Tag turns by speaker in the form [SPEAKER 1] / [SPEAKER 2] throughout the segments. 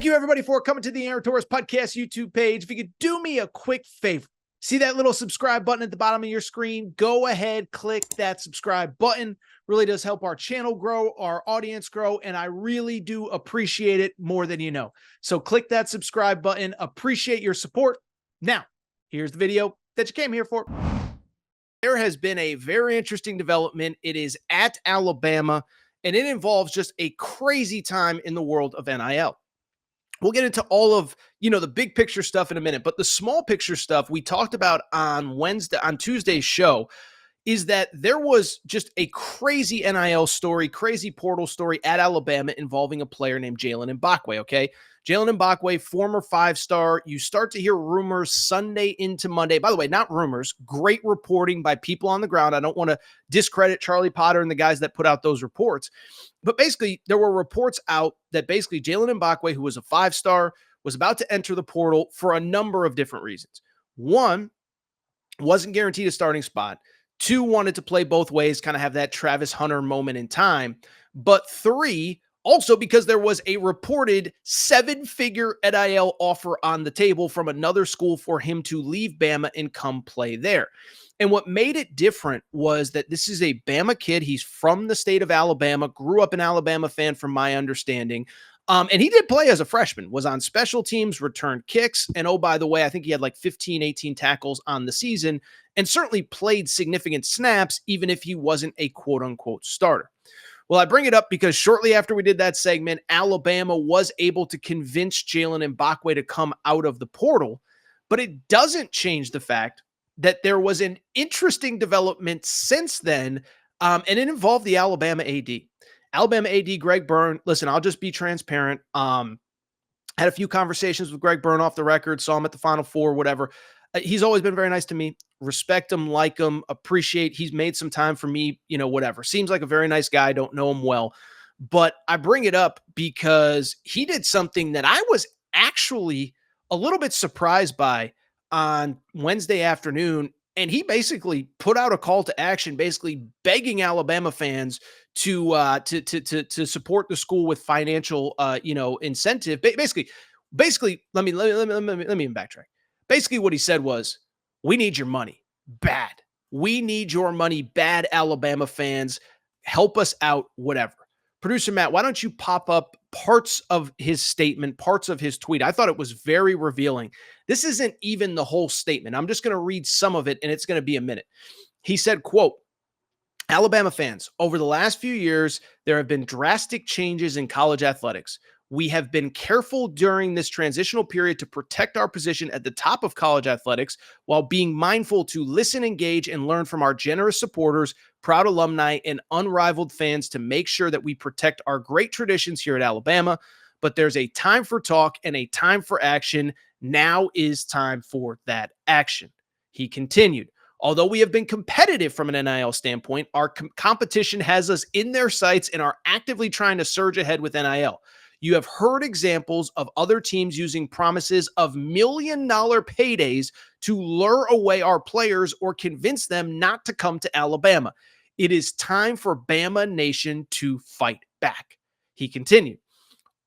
[SPEAKER 1] Thank you, everybody, for coming to the Aaron Torres Podcast YouTube page. If you could do me a quick favor, see that little subscribe button at the bottom of your screen? Go ahead, click that subscribe button. Really does help our channel grow, our audience grow, and I really do appreciate it more than you know. So click that subscribe button. Appreciate your support. Now, here's the video that you came here for. There has been a very interesting development. It is at Alabama, and it involves just a crazy time in the world of NIL. We'll get into all of, the big picture stuff in a minute, but the small picture stuff we talked about on Tuesday's show is that there was just a crazy NIL story, crazy portal story at Alabama involving a player named Jaylen Mbakwe, okay? Jaylen Mbakwe, former five-star. You start to hear rumors Sunday into Monday. By the way, not rumors, great reporting by people on the ground. I don't want to discredit Charlie Potter and the guys that put out those reports. But basically, there were reports out that basically Jaylen Mbakwe, who was a five-star, was about to enter the portal for a number of different reasons. One, wasn't guaranteed a starting spot. Two, wanted to play both ways, kind of have that Travis Hunter moment in time. But three, also because there was a reported seven-figure NIL offer on the table from another school for him to leave Bama and come play there. And what made it different was that this is a Bama kid. He's from the state of Alabama, grew up an Alabama fan from my understanding. And he did play as a freshman, was on special teams, returned kicks. And oh, by the way, I think he had like 15, 18 tackles on the season and certainly played significant snaps, even if he wasn't a quote unquote starter. Well, I bring it up because shortly after we did that segment, Alabama was able to convince Jaylen Mbakwe to come out of the portal, but it doesn't change the fact that there was an interesting development since then, and it involved the Alabama AD. Alabama AD Greg Byrne, listen, I'll just be transparent. Had a few conversations with Greg Byrne off the record, saw him at the Final Four, whatever. He's always been very nice to me. Respect him, like him, appreciate. He's made some time for me, whatever. Seems like a very nice guy. Don't know him well. But I bring it up because he did something that I was actually a little bit surprised by on Wednesday afternoon. And he basically put out a call to action, basically begging Alabama fans to support the school with financial, incentive. Basically, let me backtrack. Basically, what he said was, we need your money bad. We need your money bad, Alabama fans. Help us out, whatever. Producer Matt, why don't you pop up parts of his statement, parts of his tweet? I thought it was very revealing. This isn't even the whole statement. I'm just going to read some of it, and it's going to be a minute. He said, quote, Alabama fans, over the last few years, there have been drastic changes in college athletics. We have been careful during this transitional period to protect our position at the top of college athletics while being mindful to listen, engage, and learn from our generous supporters, proud alumni, and unrivaled fans to make sure that we protect our great traditions here at Alabama. But there's a time for talk and a time for action. Now is time for that action. He continued. Although we have been competitive from an NIL standpoint, our competition has us in their sights and are actively trying to surge ahead with NIL. You have heard examples of other teams using promises of million-dollar paydays to lure away our players or convince them not to come to Alabama. It is time for Bama Nation to fight back. He continued.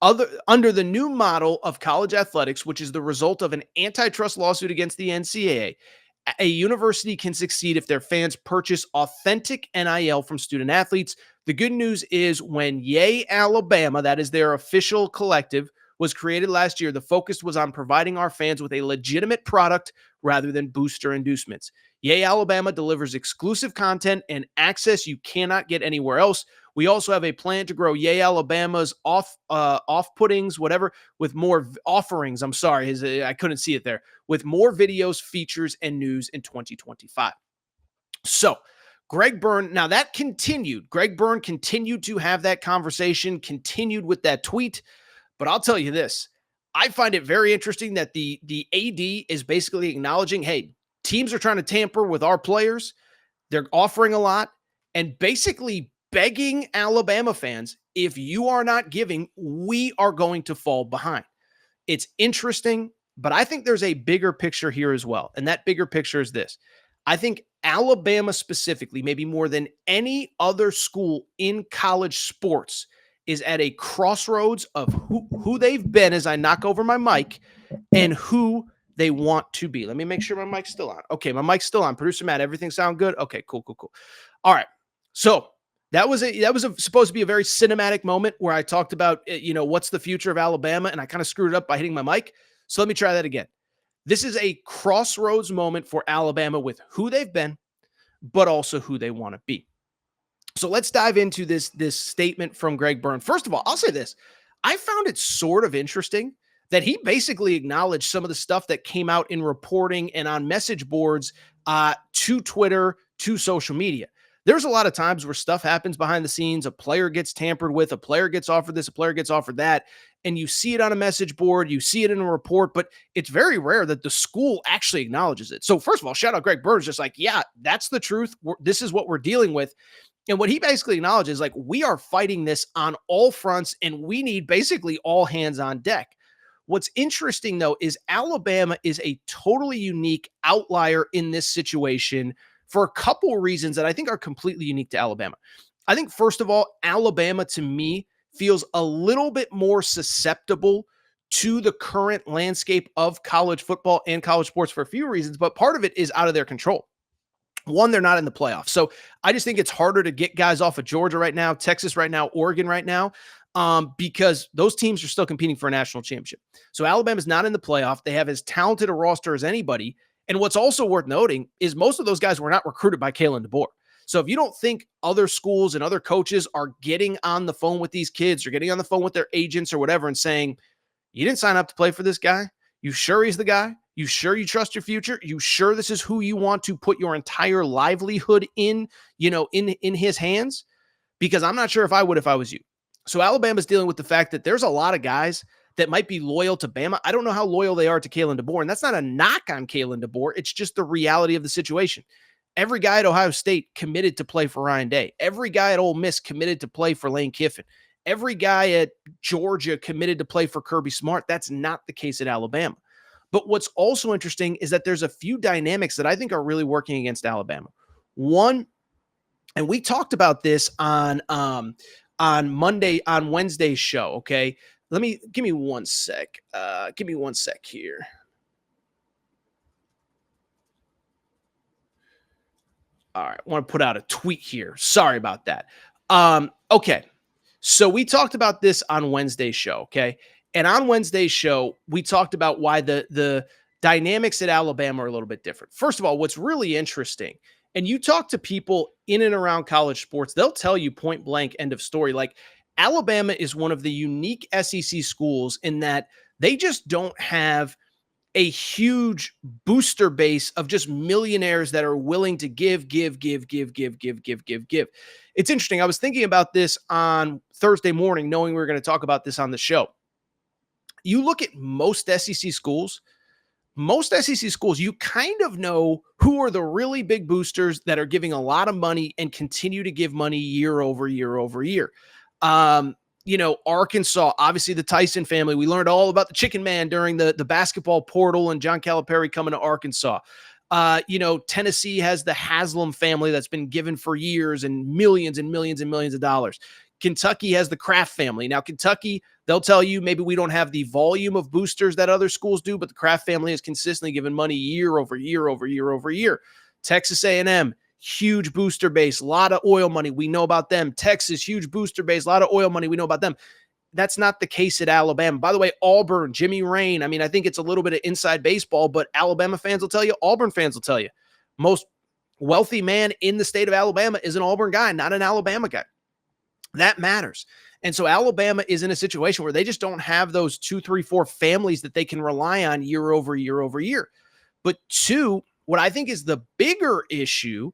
[SPEAKER 1] Under the new model of college athletics, which is the result of an antitrust lawsuit against the NCAA, a university can succeed if their fans purchase authentic NIL from student athletes. The good news is when Yay Alabama, that is their official collective, was created last year, the focus was on providing our fans with a legitimate product rather than booster inducements. Yay Alabama delivers exclusive content and access you cannot get anywhere else. We also have a plan to grow Yay Alabama's off-puttings, whatever, with more offerings. I'm sorry, I couldn't see it there. With more videos, features, and news in 2025. So, Greg Byrne, now that continued. Greg Byrne continued to have that conversation, continued with that tweet. But I'll tell you this. I find it very interesting that the AD is basically acknowledging, hey, teams are trying to tamper with our players. They're offering a lot and basically begging Alabama fans, if you are not giving, we are going to fall behind. It's interesting, but I think there's a bigger picture here as well. And that bigger picture is this. I think Alabama specifically, maybe more than any other school in college sports, is at a crossroads of who they've been as I knock over my mic and who they want to be. Let me make sure my mic's still on. Okay, my mic's still on. Producer Matt, everything sound good? Okay, cool. All right. So that was supposed to be a very cinematic moment where I talked about, what's the future of Alabama, and I kind of screwed it up by hitting my mic. So let me try that again. This is a crossroads moment for Alabama with who they've been, but also who they want to be. So let's dive into this statement from Greg Byrne. First of all, I'll say this. I found it sort of interesting that he basically acknowledged some of the stuff that came out in reporting and on message boards to Twitter, to social media. There's a lot of times where stuff happens behind the scenes. A player gets tampered with, a player gets offered this, a player gets offered that, and you see it on a message board, you see it in a report, but it's very rare that the school actually acknowledges it. So first of all, shout out Greg Byrne, just like, yeah, that's the truth. This is what we're dealing with. And what he basically acknowledges, like, we are fighting this on all fronts, and we need basically all hands on deck. What's interesting, though, is Alabama is a totally unique outlier in this situation for a couple of reasons that I think are completely unique to Alabama. I think, first of all, Alabama, to me, feels a little bit more susceptible to the current landscape of college football and college sports for a few reasons, but part of it is out of their control. One, they're not in the playoffs. So I just think it's harder to get guys off of Georgia right now, Texas right now, Oregon right now, because those teams are still competing for a national championship. So Alabama's not in the playoff. They have as talented a roster as anybody. And what's also worth noting is most of those guys were not recruited by Jaylen Mbakwe. So if you don't think other schools and other coaches are getting on the phone with these kids or getting on the phone with their agents or whatever and saying, you didn't sign up to play for this guy? You sure he's the guy? You sure you trust your future? You sure this is who you want to put your entire livelihood in his hands? Because I'm not sure if I would if I was you. So Alabama's dealing with the fact that there's a lot of guys that might be loyal to Bama. I don't know how loyal they are to Jaylen Mbakwe, and that's not a knock on Jaylen Mbakwe. It's just the reality of the situation. Every guy at Ohio State committed to play for Ryan Day. Every guy at Ole Miss committed to play for Lane Kiffin. Every guy at Georgia committed to play for Kirby Smart. That's not the case at Alabama. But what's also interesting is that there's a few dynamics that I think are really working against Alabama. One, and we talked about this on Wednesday's show. Okay, give me one sec. Give me one sec here. All right, I want to put out a tweet here. Sorry about that. Okay, so we talked about this on Wednesday's show. Okay. And on Wednesday's show, we talked about why the dynamics at Alabama are a little bit different. First of all, what's really interesting, and you talk to people in and around college sports, they'll tell you point blank, end of story. Like, Alabama is one of the unique SEC schools in that they just don't have a huge booster base of just millionaires that are willing to give. It's interesting. I was thinking about this on Thursday morning, knowing we were going to talk about this on the show. You look at most SEC schools, you kind of know who are the really big boosters that are giving a lot of money and continue to give money year over year over year. Arkansas, obviously the Tyson family. We learned all about the Chicken Man during the basketball portal and John Calipari coming to Arkansas. Tennessee has the Haslam family that's been given for years and millions and millions and millions of dollars. Kentucky has the Kraft family. Now, Kentucky, they'll tell you maybe we don't have the volume of boosters that other schools do, but the Kraft family has consistently given money year over year over year over year. Texas A&M, huge booster base, a lot of oil money. We know about them. Texas, huge booster base, a lot of oil money. We know about them. That's not the case at Alabama. By the way, Auburn, Jimmy Rain. I mean, I think it's a little bit of inside baseball, but Alabama fans will tell you, Auburn fans will tell you, most wealthy man in the state of Alabama is an Auburn guy, not an Alabama guy. That matters. And so Alabama is in a situation where they just don't have those 2, 3, 4 families that they can rely on year over year over year. But two, what I think is the bigger issue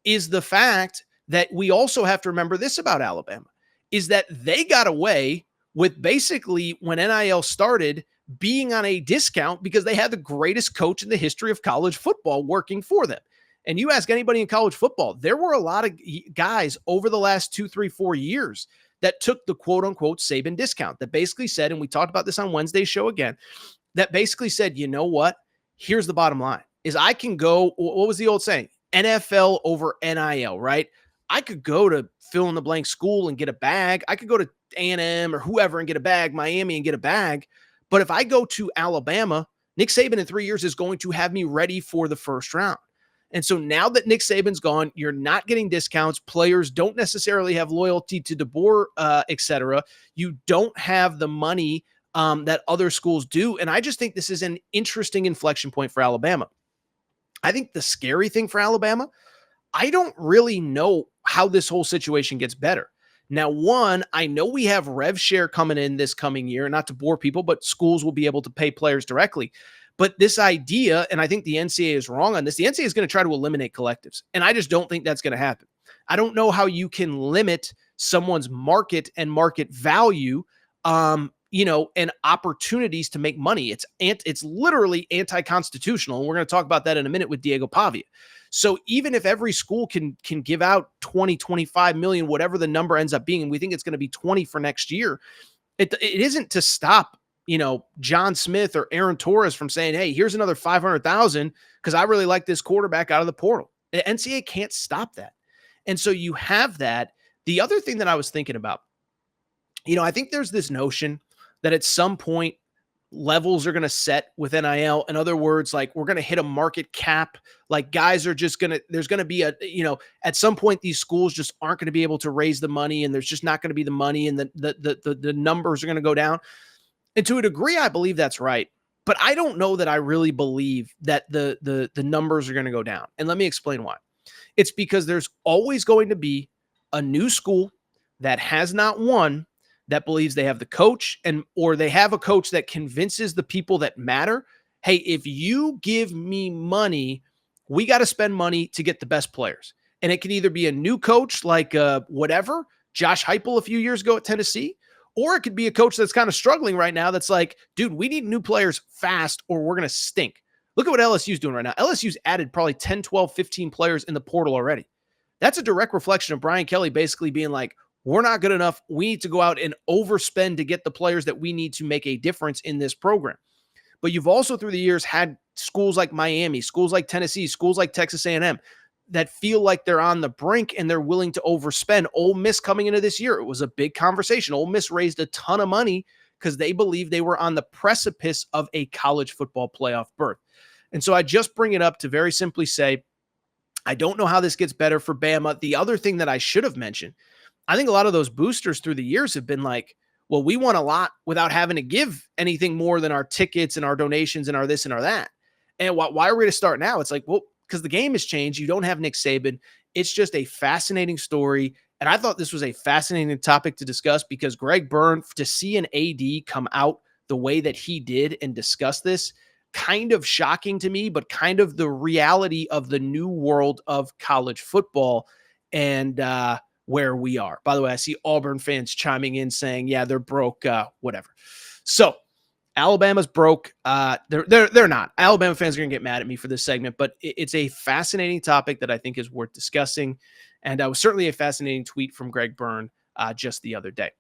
[SPEAKER 1] is the fact that we also have to remember this about Alabama, is that they got away with basically, when NIL started, being on a discount because they had the greatest coach in the history of college football working for them. And you ask anybody in college football, there were a lot of guys over the last 2, 3, 4 years that took the quote unquote Saban discount that basically said, and we talked about this on Wednesday's show again, that basically said, you know what? Here's the bottom line is I can go, what was the old saying? NFL over NIL, right? I could go to fill in the blank school and get a bag. I could go to A&M or whoever and get a bag, Miami and get a bag. But if I go to Alabama, Nick Saban in 3 years is going to have me ready for the first round. And so now that Nick Saban's gone, you're not getting discounts. Players don't necessarily have loyalty to DeBoer, et cetera. You don't have the money that other schools do. And I just think this is an interesting inflection point for Alabama. I think the scary thing for Alabama, I don't really know how this whole situation gets better. Now, one, I know we have rev share coming in this coming year, not to bore people, but schools will be able to pay players directly. But this idea, and I think the NCAA is wrong on this, the NCAA is going to try to eliminate collectives. And I just don't think that's going to happen. I don't know how you can limit someone's market and market value, and opportunities to make money. It's literally anti-constitutional. And we're going to talk about that in a minute with Diego Pavia. So even if every school can give out 20, 25 million, whatever the number ends up being, and we think it's going to be 20 for next year, it isn't to stop, John Smith or Aaron Torres from saying, hey, here's another 500,000 because I really like this quarterback out of the portal. The NCAA can't stop that. And so you have that. The other thing that I was thinking about, I think there's this notion that at some point levels are going to set with NIL. In other words, like we're going to hit a market cap. Like guys are just there's going to be at some point these schools just aren't going to be able to raise the money, and there's just not going to be the money, and the numbers are going to go down. And to a degree, I believe that's right. But I don't know that I really believe that the numbers are going to go down. And let me explain why. It's because there's always going to be a new school that has not won that believes they have the coach or they have a coach that convinces the people that matter, hey, if you give me money, we got to spend money to get the best players. And it can either be a new coach like Josh Heupel a few years ago at Tennessee, or it could be a coach that's kind of struggling right now that's like, dude, we need new players fast or we're going to stink. Look at what LSU's doing right now. LSU's added probably 10, 12, 15 players in the portal already. That's a direct reflection of Brian Kelly basically being like, we're not good enough. We need to go out and overspend to get the players that we need to make a difference in this program. But you've also through the years had schools like Miami, schools like Tennessee, schools like Texas A&M that feel like they're on the brink and they're willing to overspend. Ole Miss coming into this year, it was a big conversation. Ole Miss raised a ton of money because they believed they were on the precipice of a college football playoff berth. And so I just bring it up to very simply say, I don't know how this gets better for Bama. The other thing that I should have mentioned, I think a lot of those boosters through the years have been like, well, we want a lot without having to give anything more than our tickets and our donations and our this and our that. And why are we going to start now? It's like, well, because the game has changed. You don't have Nick Saban. It's just a fascinating story. And I thought this was a fascinating topic to discuss because Greg Byrne, to see an AD come out the way that he did and discuss this, kind of shocking to me, but kind of the reality of the new world of college football and where we are. By the way, I see Auburn fans chiming in saying, yeah, they're broke, whatever. So Alabama's broke. They're not. Alabama fans are going to get mad at me for this segment, but it's a fascinating topic that I think is worth discussing. And was certainly a fascinating tweet from Greg Byrne just the other day.